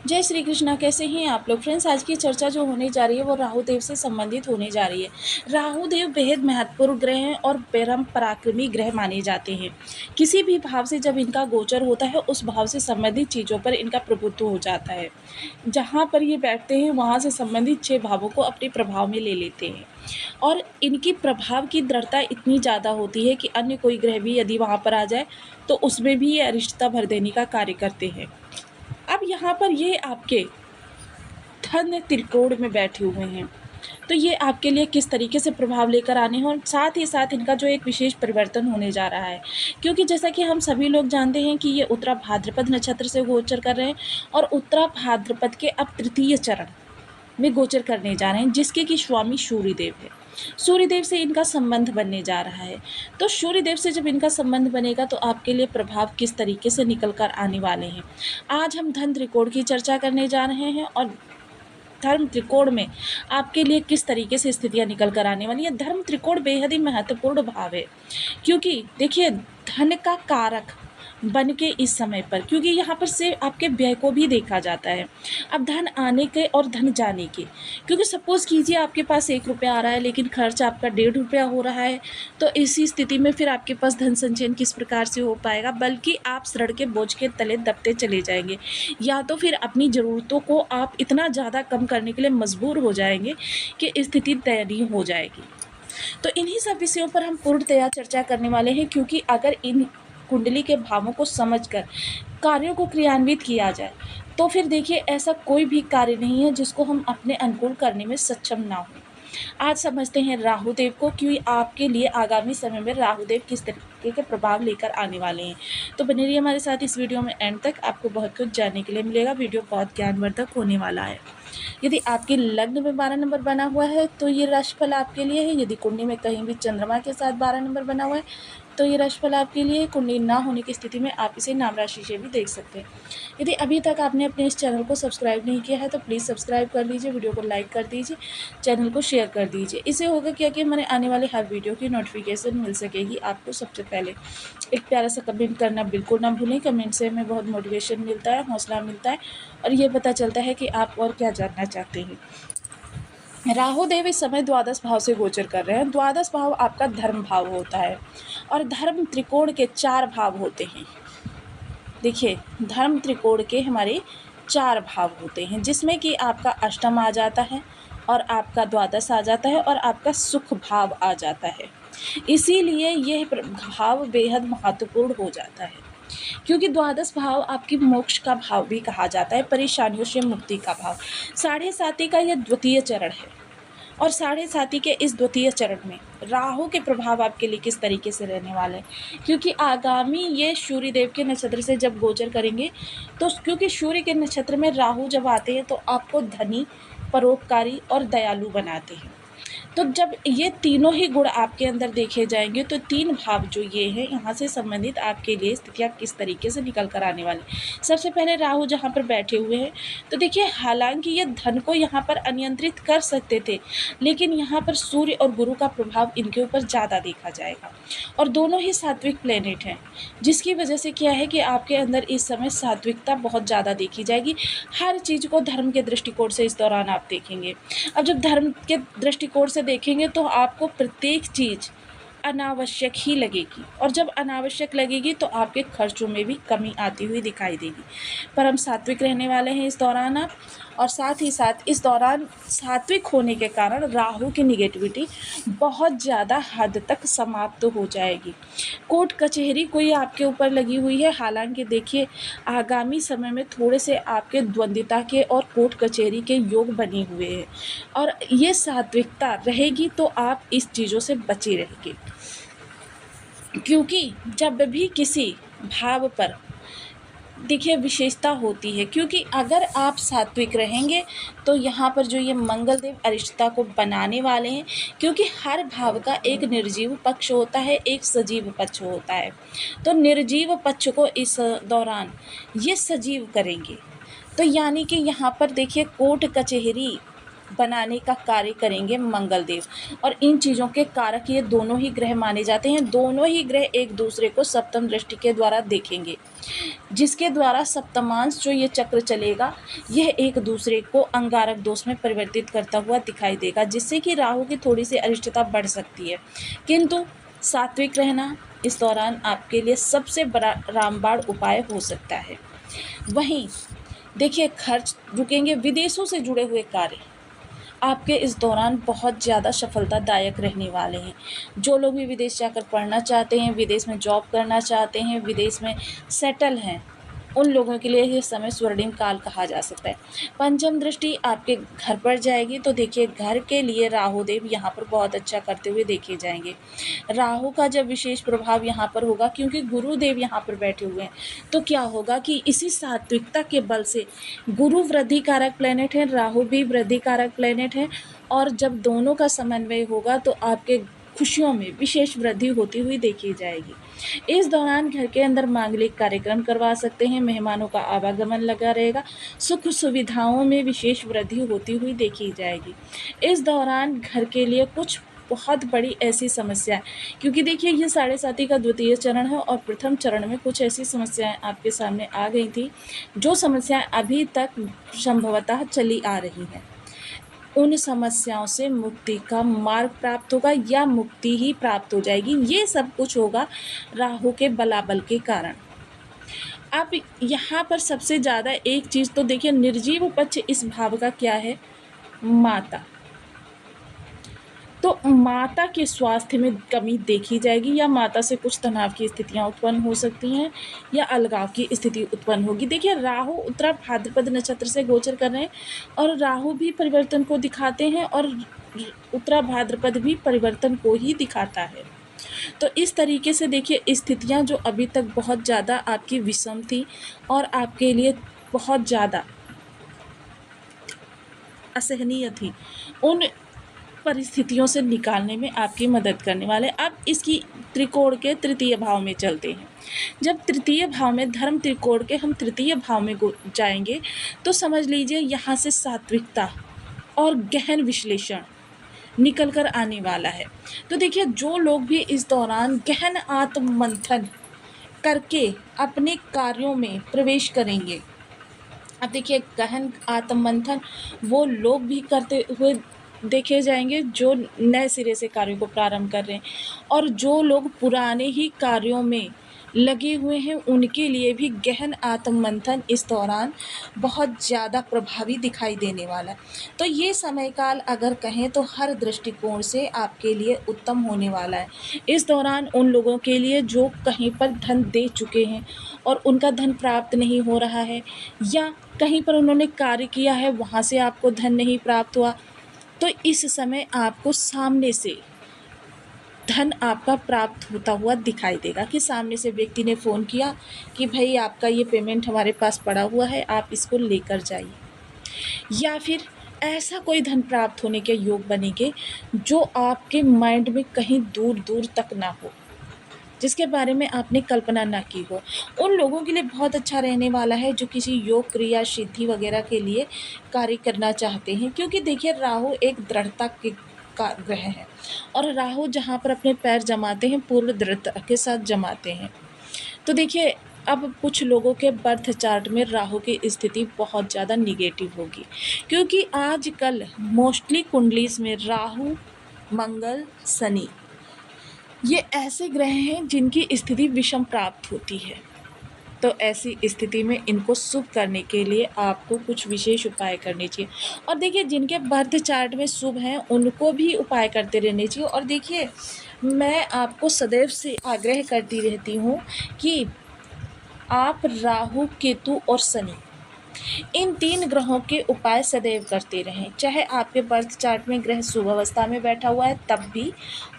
जय श्री कृष्णा। कैसे हैं आप लोग फ्रेंड्स। आज की चर्चा जो होने जा रही है वो राहु देव से संबंधित होने जा रही है। राहु देव बेहद महत्वपूर्ण ग्रह हैं और परम पराक्रमी ग्रह माने जाते हैं। किसी भी भाव से जब इनका गोचर होता है उस भाव से संबंधित चीज़ों पर इनका प्रभुत्व हो जाता है। जहाँ पर ये बैठते हैं वहाँ से संबंधित 6 भावों को अपने प्रभाव में ले लेते हैं और इनकी प्रभाव की दृढ़ता इतनी ज़्यादा होती है कि अन्य कोई ग्रह भी यदि वहाँ पर आ जाए तो उसमें भी ये अरिष्टता भर देने का कार्य करते हैं। अब यहाँ पर ये आपके धन त्रिकोण में बैठे हुए हैं तो ये आपके लिए किस तरीके से प्रभाव लेकर आने हैं और साथ ही साथ इनका जो एक विशेष परिवर्तन होने जा रहा है, क्योंकि जैसा कि हम सभी लोग जानते हैं कि ये उत्तरा भाद्रपद नक्षत्र से गोचर कर रहे हैं और उत्तरा भाद्रपद के अब तृतीय चरण में गोचर करने जा रहे हैं, जिसके कि स्वामी सूर्यदेव है। सूर्यदेव से इनका संबंध बनने जा रहा है। तो सूर्यदेव से जब इनका संबंध बनेगा तो आपके लिए प्रभाव किस तरीके से निकल कर आने वाले हैं। आज हम धन त्रिकोण की चर्चा करने जा रहे हैं और धर्म त्रिकोण में आपके लिए किस तरीके से स्थितियां निकल कर आने वाली है। धर्म त्रिकोण बेहद ही महत्वपूर्ण भाव है, क्योंकि देखिए धन का कारक बन के इस समय पर, क्योंकि यहाँ पर से आपके व्यय को भी देखा जाता है। अब धन आने के और धन जाने के, क्योंकि सपोज़ कीजिए आपके पास 1 रुपया आ रहा है लेकिन खर्च आपका 1.5 रुपया हो रहा है, तो इसी स्थिति में फिर आपके पास धन संचयन किस प्रकार से हो पाएगा, बल्कि आप ऋण के बोझ के तले दबते चले जाएंगे, या तो फिर अपनी ज़रूरतों को आप इतना ज़्यादा कम करने के लिए मजबूर हो जाएंगे कि स्थिति दयनीय हो जाएगी। तो इन्हीं सब विषयों पर हम पूर्णतया चर्चा करने वाले हैं, क्योंकि अगर इन कुंडली के भावों को समझकर कार्यों को क्रियान्वित किया जाए तो फिर देखिए ऐसा कोई भी कार्य नहीं है जिसको हम अपने अनुकूल करने में सक्षम ना हो। आज समझते हैं राहु देव को, कि आपके लिए आगामी समय में राहु देव किस तरीके के प्रभाव लेकर आने वाले हैं। तो बने रहिए हमारे साथ इस वीडियो में एंड तक, आपको बहुत कुछ जानने के लिए मिलेगा। वीडियो बहुत ज्ञानवर्धक होने वाला है। यदि आपके लग्न में 12 नंबर बना हुआ है तो ये राशिफल आपके लिए है। यदि कुंडली में कहीं भी चंद्रमा के साथ 12 नंबर बना हुआ है तो ये राशिफल आपके लिए। कुंडली ना होने की स्थिति में आप इसे नाम राशि से भी देख सकते हैं। यदि अभी तक आपने अपने इस चैनल को सब्सक्राइब नहीं किया है तो प्लीज़ सब्सक्राइब कर लीजिए, वीडियो को लाइक कर दीजिए, चैनल को शेयर कर दीजिए। इससे होगा क्या कि मैंने आने वाले हर वीडियो की नोटिफिकेशन मिल सकेगी आपको सबसे पहले। एक प्यारा सा कमेंट करना बिल्कुल ना भूलें। कमेंट से हमें बहुत मोटिवेशन मिलता है, हौसला मिलता है और ये पता चलता है कि आप और क्या जानना चाहते हैं। राहु देव इस समय द्वादश भाव से गोचर कर रहे हैं। द्वादश भाव आपका धर्म भाव होता है और धर्म त्रिकोण के 4 भाव होते हैं। देखिए धर्म त्रिकोण के हमारे 4 भाव होते हैं, जिसमें कि आपका अष्टम आ जाता है और आपका द्वादश आ जाता है और आपका सुख भाव आ जाता है। इसीलिए यह भाव बेहद महत्वपूर्ण हो जाता है, क्योंकि द्वादश भाव आपकी मोक्ष का भाव भी कहा जाता है, परेशानियों से मुक्ति का भाव। 7.5 का यह द्वितीय चरण है और 7.5 के इस द्वितीय चरण में राहु के प्रभाव आपके लिए किस तरीके से रहने वाले हैं, क्योंकि आगामी ये सूर्यदेव के नक्षत्र से जब गोचर करेंगे तो क्योंकि सूर्य के नक्षत्र में राहु जब आते हैं तो आपको धनी, परोपकारी और दयालु बनाते हैं। तो जब ये तीनों ही गुण आपके अंदर देखे जाएंगे तो 3 भाव जो ये हैं यहाँ से संबंधित आपके लिए स्थितियाँ किस तरीके से निकल कर आने वाली। सबसे पहले राहु जहाँ पर बैठे हुए हैं तो देखिए हालांकि ये धन को यहाँ पर अनियंत्रित कर सकते थे, लेकिन यहाँ पर सूर्य और गुरु का प्रभाव इनके ऊपर ज़्यादा देखा जाएगा और दोनों ही सात्विक प्लेनेट हैं, जिसकी वजह से क्या है कि आपके अंदर इस समय सात्विकता बहुत ज़्यादा देखी जाएगी। हर चीज़ को धर्म के दृष्टिकोण से इस दौरान आप देखेंगे। अब जब धर्म के दृष्टिकोण से देखेंगे तो आपको प्रत्येक चीज़ अनावश्यक ही लगेगी और जब अनावश्यक लगेगी तो आपके खर्चों में भी कमी आती हुई दिखाई देगी। पर हम सात्विक रहने वाले हैं इस दौरान आप, और साथ ही साथ इस दौरान सात्विक होने के कारण राहु की निगेटिविटी बहुत ज़्यादा हद तक समाप्त हो जाएगी। कोर्ट कचहरी कोई आपके ऊपर लगी हुई है, हालांकि देखिए आगामी समय में थोड़े से आपके द्वंद्विता के और कोर्ट कचहरी के योग बने हुए हैं और ये सात्विकता रहेगी तो आप इस चीज़ों से बचे रहेंगे, क्योंकि जब भी किसी भाव पर देखिए विशेषता होती है, क्योंकि अगर आप सात्विक रहेंगे तो यहाँ पर जो ये मंगल देव अरिष्टता को बनाने वाले हैं, क्योंकि हर भाव का एक निर्जीव पक्ष होता है, एक सजीव पक्ष होता है। तो निर्जीव पक्ष को इस दौरान ये सजीव करेंगे, तो यानी कि यहाँ पर देखिए कोर्ट कचहरी बनाने का कार्य करेंगे मंगल देव। और इन चीज़ों के कारक ये दोनों ही ग्रह माने जाते हैं। दोनों ही ग्रह एक दूसरे को सप्तम दृष्टि के द्वारा देखेंगे, जिसके द्वारा सप्तमांश जो ये चक्र चलेगा, यह एक दूसरे को अंगारक दोष में परिवर्तित करता हुआ दिखाई देगा, जिससे कि राहु की थोड़ी सी अरिष्टता बढ़ सकती है। किंतु सात्विक रहना इस दौरान आपके लिए सबसे बड़ा रामबाण उपाय हो सकता है। वहीं देखिए, खर्च रुकेंगे। विदेशों से जुड़े हुए कार्य आपके इस दौरान बहुत ज़्यादा सफलतादायक रहने वाले हैं। जो लोग भी विदेश जाकर पढ़ना चाहते हैं, विदेश में जॉब करना चाहते हैं, विदेश में सेटल हैं, उन लोगों के लिए ये समय स्वर्णिम काल कहा जा सकता है। पंचम दृष्टि आपके घर पर जाएगी, तो देखिए घर के लिए राहु देव यहाँ पर बहुत अच्छा करते हुए देखे जाएंगे। राहु का जब विशेष प्रभाव यहाँ पर होगा, क्योंकि गुरुदेव यहाँ पर बैठे हुए हैं, तो क्या होगा कि इसी सात्विकता के बल से, गुरु वृद्धि कारक प्लेनेट है, राहु भी वृद्धि कारक प्लेनेट है, और जब दोनों का समन्वय होगा तो आपके खुशियों में विशेष वृद्धि होती हुई देखी जाएगी। इस दौरान घर के अंदर मांगलिक कार्यक्रम करवा सकते हैं, मेहमानों का आवागमन लगा रहेगा, सुख सुविधाओं में विशेष वृद्धि होती हुई देखी जाएगी। इस दौरान घर के लिए कुछ बहुत बड़ी ऐसी समस्या, क्योंकि देखिए ये 7.5 का द्वितीय चरण है और प्रथम चरण में कुछ ऐसी समस्याएं आपके सामने आ गई थी, जो समस्याएं अभी तक संभवतः चली आ रही हैं। उन समस्याओं से मुक्ति का मार्ग प्राप्त होगा या मुक्ति ही प्राप्त हो जाएगी। ये सब कुछ होगा राहु के बलाबल के कारण। अब यहाँ पर सबसे ज़्यादा एक चीज़ तो देखिए, निर्जीव पक्ष इस भाव का क्या है, माता। तो माता के स्वास्थ्य में कमी देखी जाएगी, या माता से कुछ तनाव की स्थितियां उत्पन्न हो सकती हैं, या अलगाव की स्थिति उत्पन्न होगी। देखिए राहु उत्तरा भाद्रपद नक्षत्र से गोचर कर रहे हैं, और राहु भी परिवर्तन को दिखाते हैं, और उत्तरा भाद्रपद भी परिवर्तन को ही दिखाता है। तो इस तरीके से देखिए, स्थितियां जो अभी तक बहुत ज़्यादा आपकी विषम थी और आपके लिए बहुत ज़्यादा असहनीय थी, उन परिस्थितियों से निकालने में आपकी मदद करने वाले। अब इसकी त्रिकोण के तृतीय भाव में चलते हैं। जब तृतीय भाव में, धर्म त्रिकोण के हम तृतीय भाव में जाएंगे, तो समझ लीजिए यहाँ से सात्विकता और गहन विश्लेषण निकल कर आने वाला है। तो देखिए, जो लोग भी इस दौरान गहन आत्ममंथन करके अपने कार्यों में प्रवेश करेंगे, अब देखिए गहन आत्ममंथन वो लोग भी करते हुए देखे जाएंगे जो नए सिरे से कार्यों को प्रारंभ कर रहे हैं, और जो लोग पुराने ही कार्यों में लगे हुए हैं उनके लिए भी गहन आत्ममंथन इस दौरान बहुत ज़्यादा प्रभावी दिखाई देने वाला है। तो ये समय काल अगर कहें तो हर दृष्टिकोण से आपके लिए उत्तम होने वाला है। इस दौरान उन लोगों के लिए जो कहीं पर धन दे चुके हैं और उनका धन प्राप्त नहीं हो रहा है, या कहीं पर उन्होंने कार्य किया है वहाँ से आपको धन नहीं प्राप्त हुआ, तो इस समय आपको सामने से धन आपका प्राप्त होता हुआ दिखाई देगा, कि सामने से व्यक्ति ने फ़ोन किया कि भाई आपका ये पेमेंट हमारे पास पड़ा हुआ है, आप इसको लेकर जाइए, या फिर ऐसा कोई धन प्राप्त होने के योग बनेंगे जो आपके माइंड में कहीं दूर दूर तक ना हो, जिसके बारे में आपने कल्पना ना की हो। उन लोगों के लिए बहुत अच्छा रहने वाला है जो किसी योग क्रिया सिद्धि वगैरह के लिए कार्य करना चाहते हैं, क्योंकि देखिए राहु एक दृढ़ता के का ग्रह है, और राहु जहाँ पर अपने पैर जमाते हैं पूर्ण दृढ़ता के साथ जमाते हैं। तो देखिए, अब कुछ लोगों के बर्थ चार्ट में राहु की स्थिति बहुत ज़्यादा निगेटिव होगी, क्योंकि आजकल मोस्टली कुंडलीज में राहु, मंगल, शनि ये ऐसे ग्रह हैं जिनकी स्थिति विषम प्राप्त होती है। तो ऐसी स्थिति में इनको शुभ करने के लिए आपको कुछ विशेष उपाय करने चाहिए, और देखिए जिनके बर्थ चार्ट में शुभ हैं उनको भी उपाय करते रहने चाहिए। और देखिए, मैं आपको सदैव से आग्रह करती रहती हूँ कि आप राहु, केतु और शनि इन 3 ग्रहों के उपाय सदैव करते रहें, चाहे आपके बर्थ चार्ट में ग्रह शुभ अवस्था में बैठा हुआ है तब भी,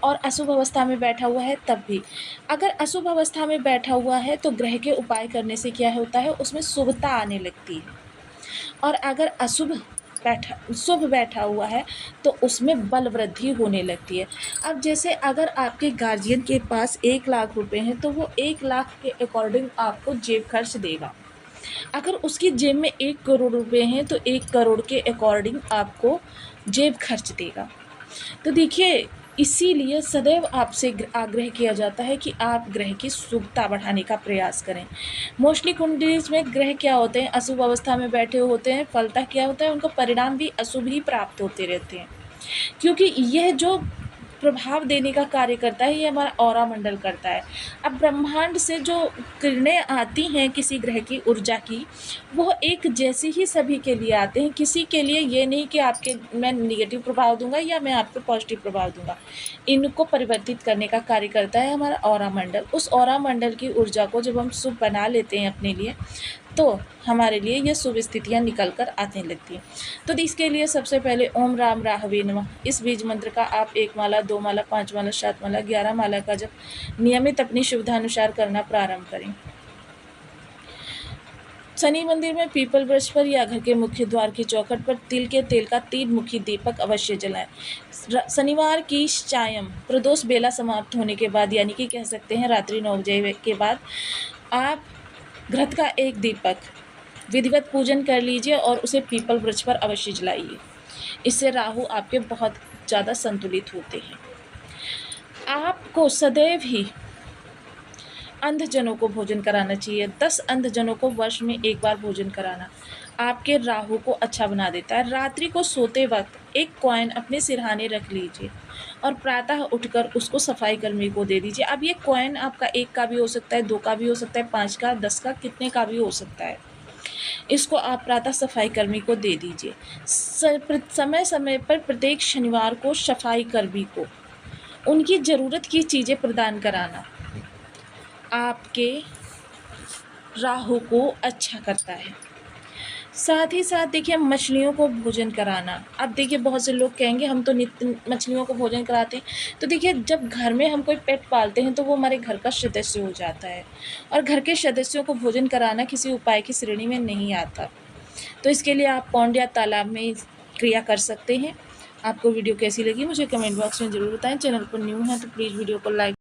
और अशुभ अवस्था में बैठा हुआ है तब भी। अगर अशुभ अवस्था में बैठा हुआ है तो ग्रह के उपाय करने से क्या होता है, उसमें शुभता आने लगती है, और अगर शुभ बैठा हुआ है तो उसमें बल वृद्धि होने लगती है। अब जैसे अगर आपके गार्जियन के पास 1 लाख रुपए हैं तो वो 1 लाख के अकॉर्डिंग आपको जेब खर्च देगा, अगर उसकी जेब में 1 करोड़ रुपए हैं तो 1 करोड़ के अकॉर्डिंग आपको जेब खर्च देगा। तो देखिए, इसीलिए सदैव आपसे आग्रह किया जाता है कि आप ग्रह की शुभता बढ़ाने का प्रयास करें। मोस्टली कुंडलीज़ में ग्रह क्या होते हैं, अशुभ अवस्था में बैठे होते हैं, फलतः क्या होता है, उनको परिणाम भी अशुभ ही प्राप्त होते रहते हैं। क्योंकि यह जो प्रभाव देने का कार्य करता है, ये हमारा ऑरा मंडल करता है। अब ब्रह्मांड से जो किरणें आती हैं किसी ग्रह की ऊर्जा की, वो एक जैसी ही सभी के लिए आते हैं। किसी के लिए ये नहीं कि आपके मैं नेगेटिव प्रभाव दूंगा या मैं आपको पॉजिटिव प्रभाव दूंगा। इनको परिवर्तित करने का कार्य करता है हमारा ऑरा मंडल। उस ऑरा मंडल की ऊर्जा को जब हम शुभ बना लेते हैं अपने लिए, तो हमारे लिए ये शुभ स्थितियाँ निकल कर आने लगती हैं। तो इसके लिए सबसे पहले ओम राम राहवे नमः इस बीज मंत्र का आप 1 माला, 2 माला, 5 माला, 7 माला, 11 माला का जब नियमित अपनी सुविधानुसार करना प्रारंभ करें। शनि मंदिर में पीपल वृक्ष पर या घर के मुख्य द्वार की चौखट पर तिल के तेल का 3 मुखी दीपक अवश्य जलाएं। शनिवार की सायं प्रदोष बेला समाप्त होने के बाद, यानी कि कह सकते हैं रात्रि 9 बजे के बाद, आप घृत का 1 दीपक विधिवत पूजन कर लीजिए और उसे पीपल वृक्ष पर अवश्य जलाइए। इससे राहु आपके बहुत ज़्यादा संतुलित होते हैं। आपको सदैव ही अंधजनों को भोजन कराना चाहिए। 10 अंधजनों को वर्ष में 1 बार भोजन कराना आपके राहु को अच्छा बना देता है। रात्रि को सोते वक्त 1 कॉइन अपने सिरहाने रख लीजिए और प्रातः उठकर उसको सफाई कर्मी को दे दीजिए। अब ये कॉइन आपका 1 का भी हो सकता है, 2 का भी हो सकता है, 5 का, 10 का, कितने का भी हो सकता है। इसको आप प्रातः सफाई कर्मी को दे दीजिए। समय समय पर प्रत्येक शनिवार को सफाई कर्मी को उनकी ज़रूरत की चीज़ें प्रदान कराना आपके राहु को अच्छा करता है। साथ ही साथ देखिए, मछलियों को भोजन कराना। अब देखिए, बहुत से लोग कहेंगे हम तो नित्य मछलियों को भोजन कराते हैं। तो देखिए, जब घर में हम कोई पेट पालते हैं तो वो हमारे घर का सदस्य हो जाता है, और घर के सदस्यों को भोजन कराना किसी उपाय की श्रेणी में नहीं आता। तो इसके लिए आप पौंड या तालाब में क्रिया कर सकते हैं। आपको वीडियो कैसी लगी मुझे कमेंट बॉक्स में ज़रूर बताएं। चैनल पर न्यू है तो प्लीज़ वीडियो को लाइक